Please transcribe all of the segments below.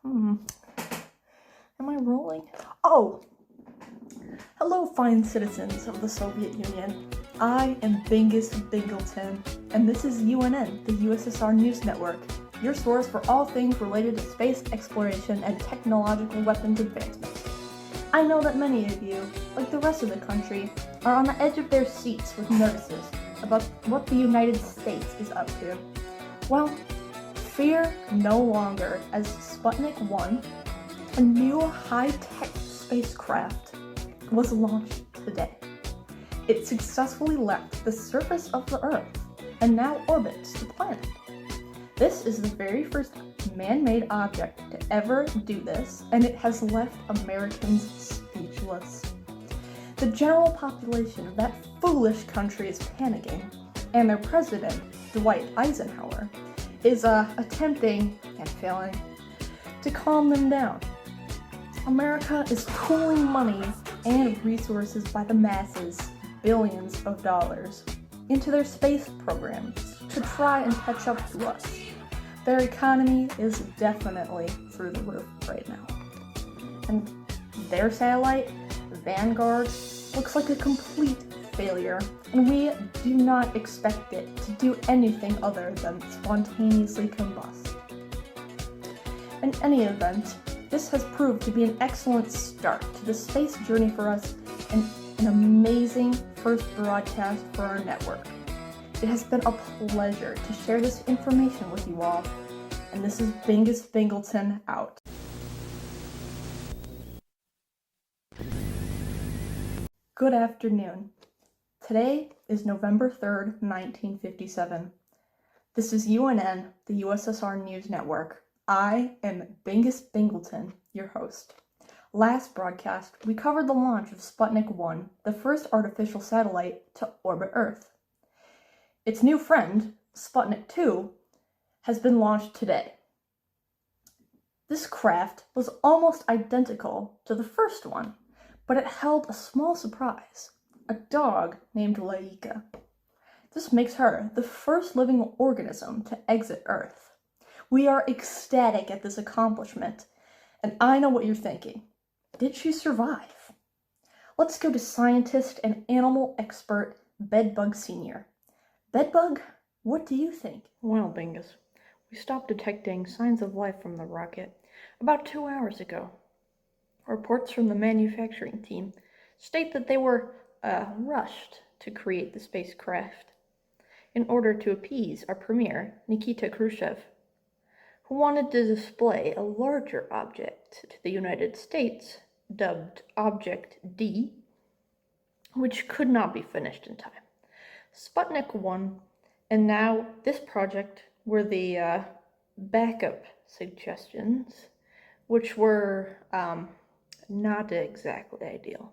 Am I rolling? Oh! Hello, fine citizens of the Soviet Union. I am Bingus Bingleton, and this is UNN, the USSR News Network, your source for all things related to space exploration and technological weapons advancement. I know that many of you, like the rest of the country, are on the edge of their seats with nervousness about what the United States is up to. Well, fear no longer, as Sputnik 1, a new high-tech spacecraft, was launched today. It successfully left the surface of the Earth and now orbits the planet. This is the very first man-made object to ever do this, and it has left Americans speechless. The general population of that foolish country is panicking, and their president, Dwight Eisenhower, is attempting, and failing, to calm them down. America is pooling money and resources by the masses, billions of dollars, into their space programs to try and catch up to us. Their economy is definitely through the roof right now. And their satellite, Vanguard, looks like a complete failure, and we do not expect it to do anything other than spontaneously combust. In any event, this has proved to be an excellent start to the space journey for us and an amazing first broadcast for our network. It has been a pleasure to share this information with you all, and this is Bingus Bingleton out. Good afternoon. Today is November 3rd, 1957. This is UNN, the USSR News Network. I am Bingus Bingleton, your host. Last broadcast, we covered the launch of Sputnik 1, the first artificial satellite to orbit Earth. Its new friend, Sputnik 2, has been launched today. This craft was almost identical to the first one, but it held a small surprise, a dog named Laika. This makes her the first living organism to exit Earth. We are ecstatic at this accomplishment, and I know what you're thinking. Did she survive? Let's go to scientist and animal expert Bedbug Sr. Bedbug, what do you think? Well, Bingus, we stopped detecting signs of life from the rocket about 2 hours ago. Reports from the manufacturing team state that they were rushed to create the spacecraft in order to appease our premier, Nikita Khrushchev, who wanted to display a larger object to the United States, dubbed Object D, which could not be finished in time. Sputnik 1 and now this project were the backup suggestions, which were not exactly ideal.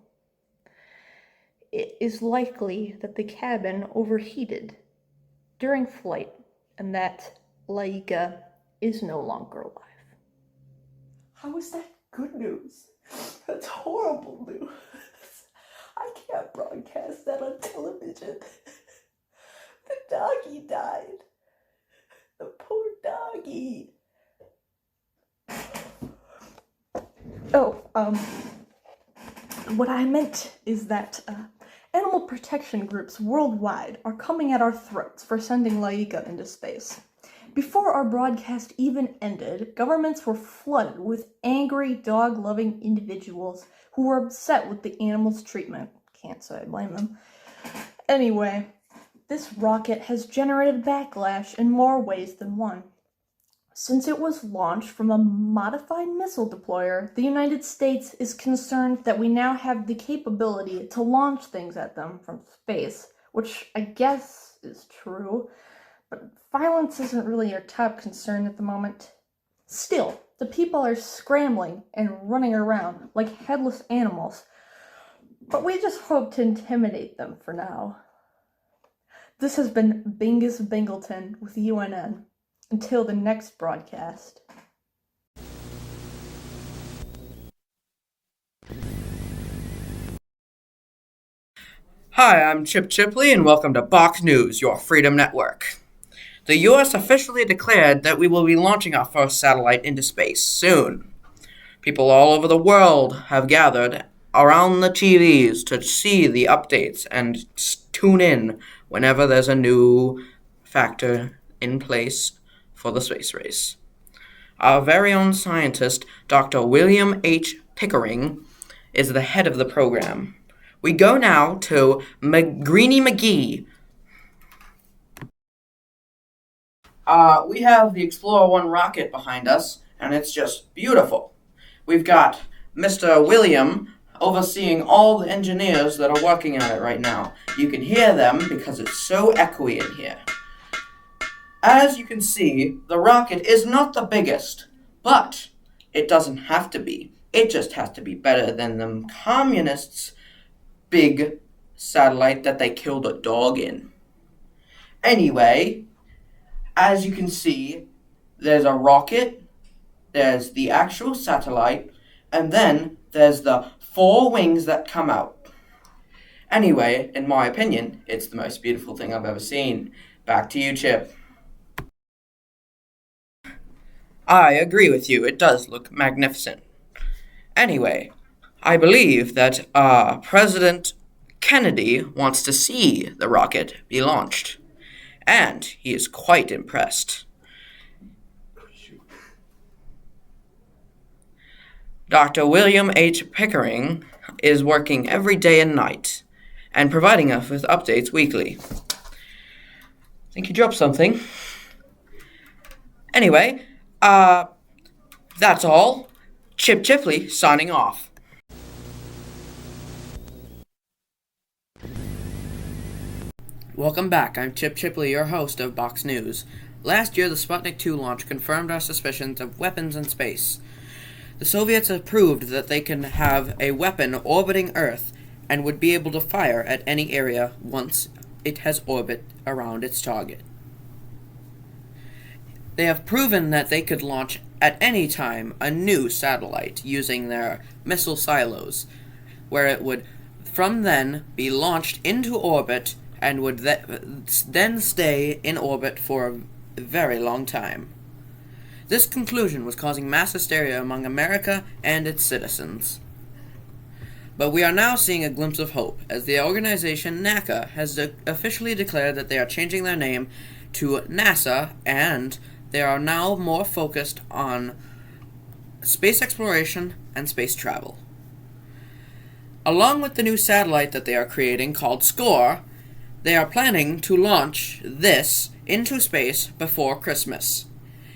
It is likely that the cabin overheated during flight and that Laika is no longer alive. How is that good news? That's horrible news. I can't broadcast that on television. The doggy died. The poor doggy. What I meant is that animal protection groups worldwide are coming at our throats for sending Laika into space. Before our broadcast even ended, governments were flooded with angry, dog-loving individuals who were upset with the animal's treatment. Can't say I blame them. Anyway, this rocket has generated backlash in more ways than one. Since it was launched from a modified missile deployer, the United States is concerned that we now have the capability to launch things at them from space, which I guess is true, but violence isn't really our top concern at the moment. Still, the people are scrambling and running around like headless animals, but we just hope to intimidate them for now. This has been Bingus Bingleton with UNN. Until the next broadcast. Hi, I'm Chip Chipley, and welcome to Bach News, your freedom network. The US officially declared that we will be launching our first satellite into space soon. People all over the world have gathered around the TVs to see the updates and tune in whenever there's a new factor in place for the space race. Our very own scientist, Dr. William H. Pickering, is the head of the program. We go now to Greenie McGee. We have the Explorer 1 rocket behind us, and it's just beautiful. We've got Mr. William overseeing all the engineers that are working on it right now. You can hear them because it's so echoey in here. As you can see, the rocket is not the biggest, but it doesn't have to be. It just has to be better than the communists' big satellite that they killed a dog in. Anyway, as you can see, there's a rocket, there's the actual satellite, and then there's the 4 wings that come out. Anyway, in my opinion, it's the most beautiful thing I've ever seen. Back to you, Chip. I agree with you, it does look magnificent. Anyway, I believe that President Kennedy wants to see the rocket be launched, and he is quite impressed. Dr. William H. Pickering is working every day and night and providing us with updates weekly. I think he dropped something. Anyway, that's all. Chip Chipley signing off. Welcome back. I'm Chip Chipley, your host of Box News. Last year, the Sputnik 2 launch confirmed our suspicions of weapons in space. The Soviets have proved that they can have a weapon orbiting Earth and would be able to fire at any area once it has orbit around its target. They have proven that they could launch at any time a new satellite using their missile silos, where it would from then be launched into orbit and would then stay in orbit for a very long time. This conclusion was causing mass hysteria among America and its citizens. But we are now seeing a glimpse of hope, as the organization NACA has officially declared that they are changing their name to NASA, and they are now more focused on space exploration and space travel. Along with the new satellite that they are creating called SCORE, they are planning to launch this into space before Christmas.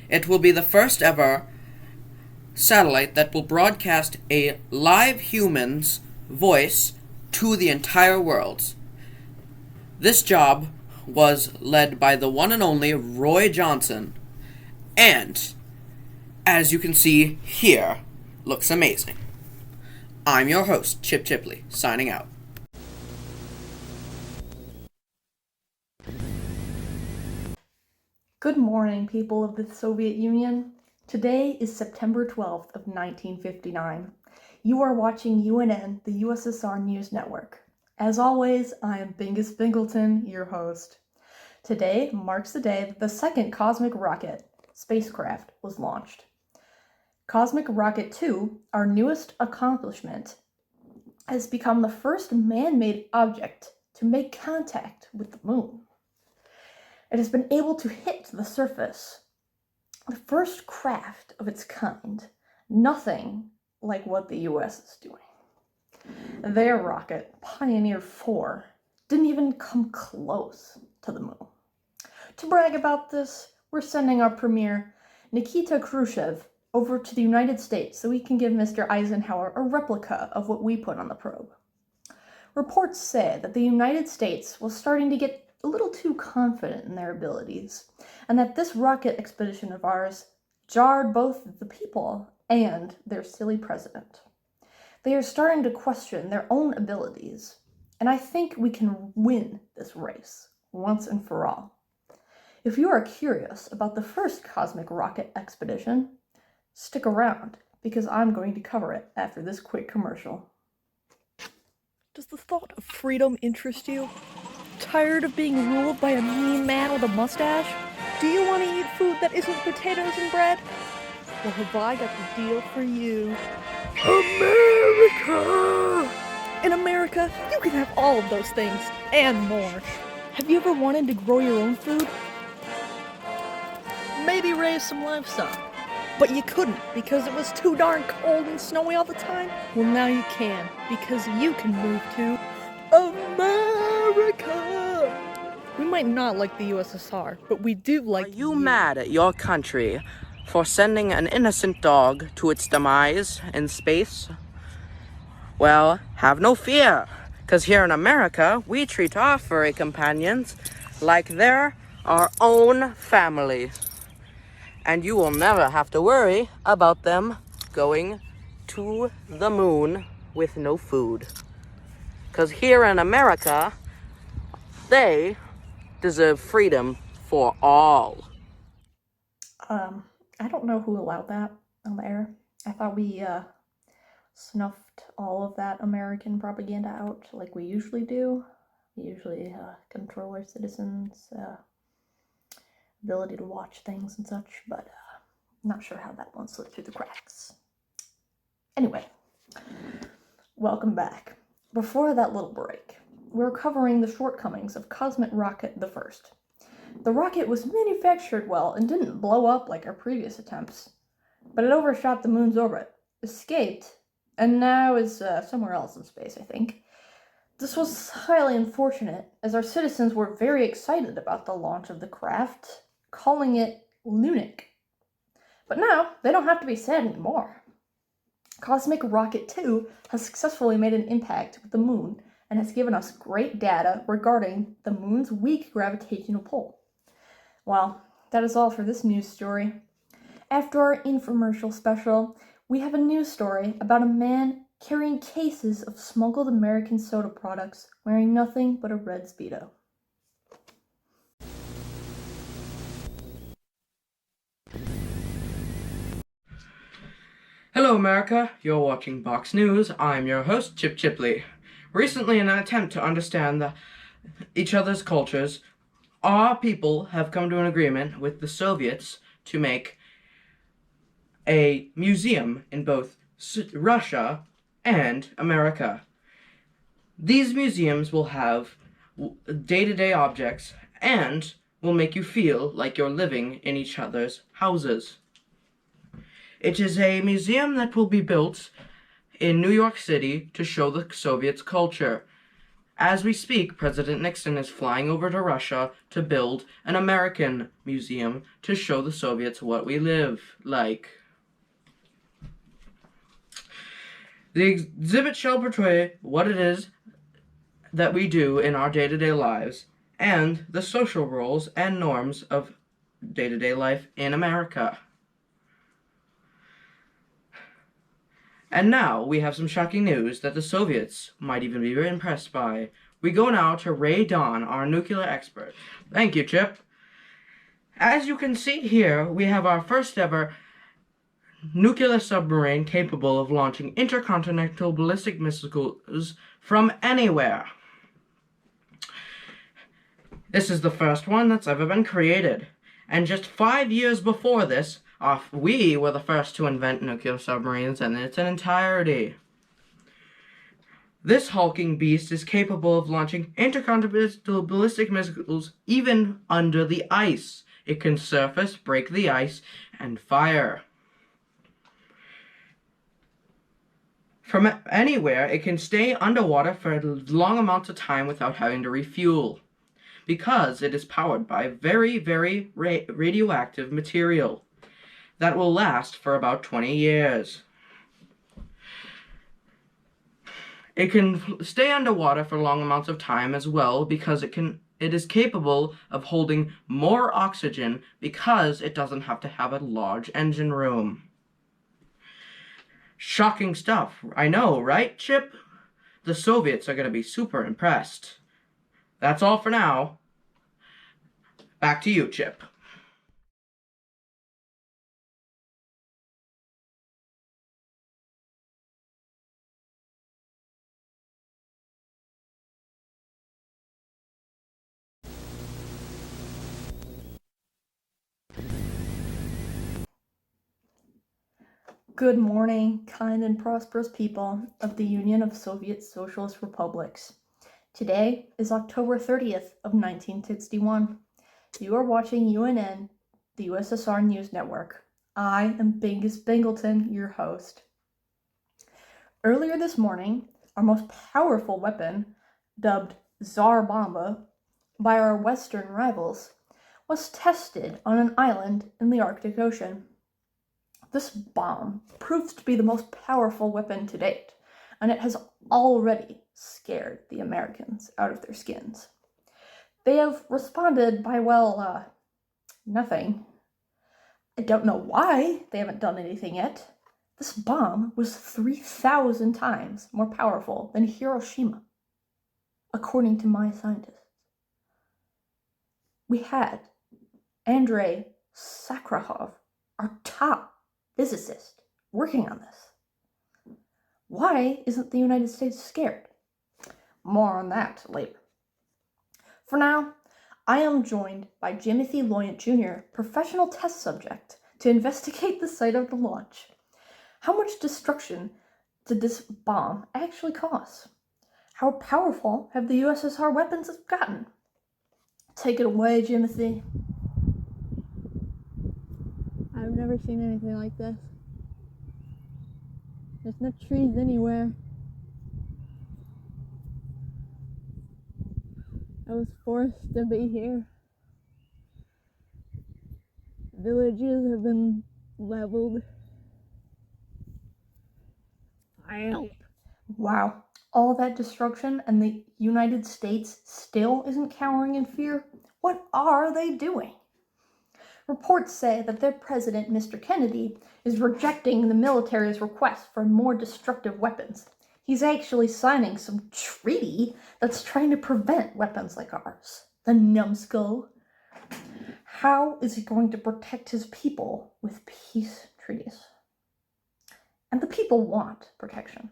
It will be the first ever satellite that will broadcast a live human's voice to the entire world. This job was led by the one and only Roy Johnson, and, as you can see here, looks amazing. I'm your host, Chip Chipley, signing out. Good morning, people of the Soviet Union. Today is September 12th of 1959. You are watching UNN, the USSR News Network. As always, I am Bingus Bingleton, your host. Today marks the day that the second cosmic rocket, spacecraft, was launched. Cosmic Rocket 2, our newest accomplishment, has become the first man-made object to make contact with the moon. It has been able to hit the surface. The first craft of its kind. Nothing like what the US is doing. Their rocket, Pioneer 4, didn't even come close to the moon. To brag about this, we're sending our premier, Nikita Khrushchev, over to the United States so we can give Mr. Eisenhower a replica of what we put on the probe. Reports say that the United States was starting to get a little too confident in their abilities, and that this rocket expedition of ours jarred both the people and their silly president. They are starting to question their own abilities, and I think we can win this race once and for all. If you are curious about the first cosmic rocket expedition, stick around, because I'm going to cover it after this quick commercial. Does the thought of freedom interest you? Tired of being ruled by a mean man with a mustache? Do you want to eat food that isn't potatoes and bread? Well, have I got the deal for you. America! In America, you can have all of those things, and more. Have you ever wanted to grow your own food? Maybe raise some livestock. But you couldn't because it was too darn cold and snowy all the time? Well, now you can, because you can move to America! We might not like the USSR, but we do like Are you mad at your country for sending an innocent dog to its demise in space? Well, have no fear, because here in America, we treat our furry companions like they're our own family. And you will never have to worry about them going to the moon with no food. Because here in America, they deserve freedom for all. I don't know who allowed that on the air. I thought we snuffed all of that American propaganda out like we usually do. We usually control our citizens' ability to watch things and such, but not sure how that one slipped through the cracks. Anyway, welcome back. Before that little break, we were covering the shortcomings of Cosmic Rocket the First. The rocket was manufactured well and didn't blow up like our previous attempts, but it overshot the moon's orbit, escaped, and now is somewhere else in space, I think. This was highly unfortunate, as our citizens were very excited about the launch of the craft, calling it Lunic. But now, they don't have to be sad anymore. Cosmic Rocket 2 has successfully made an impact with the moon and has given us great data regarding the moon's weak gravitational pull. Well, that is all for this news story. After our infomercial special, we have a news story about a man carrying cases of smuggled American soda products wearing nothing but a red Speedo. Hello, America. You're watching Box News. I'm your host, Chip Chipley. Recently, in an attempt to understand each other's cultures, our people have come to an agreement with the Soviets to make a museum in both Russia and America. These museums will have day-to-day objects and will make you feel like you're living in each other's houses. It is a museum that will be built in New York City to show the Soviets' culture. As we speak, President Nixon is flying over to Russia to build an American museum to show the Soviets what we live like. The exhibit shall portray what it is that we do in our day-to-day lives and the social roles and norms of day-to-day life in America. And now, we have some shocking news that the Soviets might even be very impressed by. We go now to Ray Don, our nuclear expert. Thank you, Chip. As you can see here, we have our first ever nuclear submarine capable of launching intercontinental ballistic missiles from anywhere. This is the first one that's ever been created. And just 5 years before this, we were the first to invent nuclear submarines in its entirety. This hulking beast is capable of launching intercontinental ballistic missiles even under the ice. It can surface, break the ice, and fire. From anywhere, it can stay underwater for long amounts of time without having to refuel, because it is powered by very, very radioactive material that will last for about 20 years. It can stay underwater for long amounts of time as well because it is capable of holding more oxygen because it doesn't have to have a large engine room. Shocking stuff, I know, right, Chip? The Soviets are going to be super impressed. That's all for now. Back to you, Chip. Good morning, kind and prosperous people of the Union of Soviet Socialist Republics. Today is October 30th of 1961. You are watching UNN, the USSR News Network. I am Bingus Bingleton, your host. Earlier this morning, our most powerful weapon, dubbed Tsar Bomba by our Western rivals, was tested on an island in the Arctic Ocean. This bomb proves to be the most powerful weapon to date, and it has already scared the Americans out of their skins. They have responded by, nothing. I don't know why they haven't done anything yet. This bomb was 3,000 times more powerful than Hiroshima, according to my scientists. We had Andrei Sakharov, our top physicist, working on this. Why isn't the United States scared? More on that later. For now, I am joined by Timothy Loyant Jr., professional test subject, to investigate the site of the launch. How much destruction did this bomb actually cause? How powerful have the USSR weapons gotten? Take it away, Timothy. I've never seen anything like this. There's no trees anywhere. I was forced to be here. Villages have been leveled. Wow, all that destruction and the United States still isn't cowering in fear? What are they doing? Reports say that their president, Mr. Kennedy, is rejecting the military's request for more destructive weapons. He's actually signing some treaty that's trying to prevent weapons like ours. The numbskull. How is he going to protect his people with peace treaties? And the people want protection.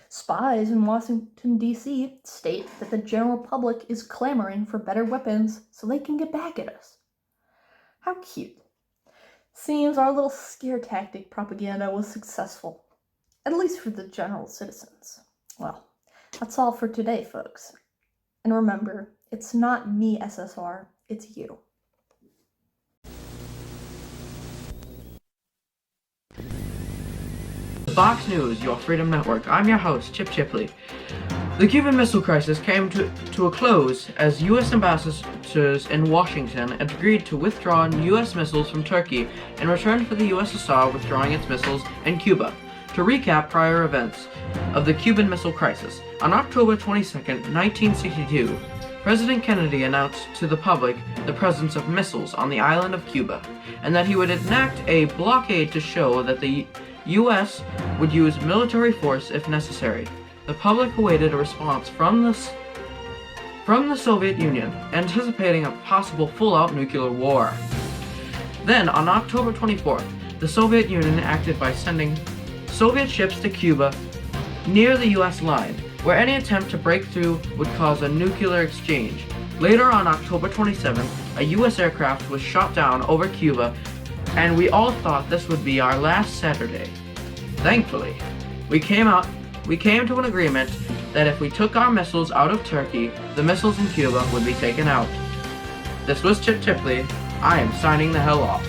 Spies in Washington, D.C. state that the general public is clamoring for better weapons so they can get back at us. How cute. Seems our little scare tactic propaganda was successful, at least for the general citizens. Well, that's all for today, folks. And remember, it's not me, SSR, it's you. Fox News, your freedom network. I'm your host, Chip Chipley. The Cuban Missile Crisis came to a close as U.S. ambassadors in Washington agreed to withdraw U.S. missiles from Turkey in return for the USSR withdrawing its missiles in Cuba. To recap prior events of the Cuban Missile Crisis, on October 22, 1962, President Kennedy announced to the public the presence of missiles on the island of Cuba, and that he would enact a blockade to show that the U.S. would use military force if necessary. The public awaited a response from the Soviet Union, anticipating a possible full-out nuclear war. Then, on October 24th, the Soviet Union acted by sending Soviet ships to Cuba near the U.S. line, where any attempt to break through would cause a nuclear exchange. Later on October 27th, a U.S. aircraft was shot down over Cuba, and we all thought this would be our last Saturday. Thankfully, we came to an agreement that if we took our missiles out of Turkey, the missiles in Cuba would be taken out. This was Chip Chipley. I am signing the hell off.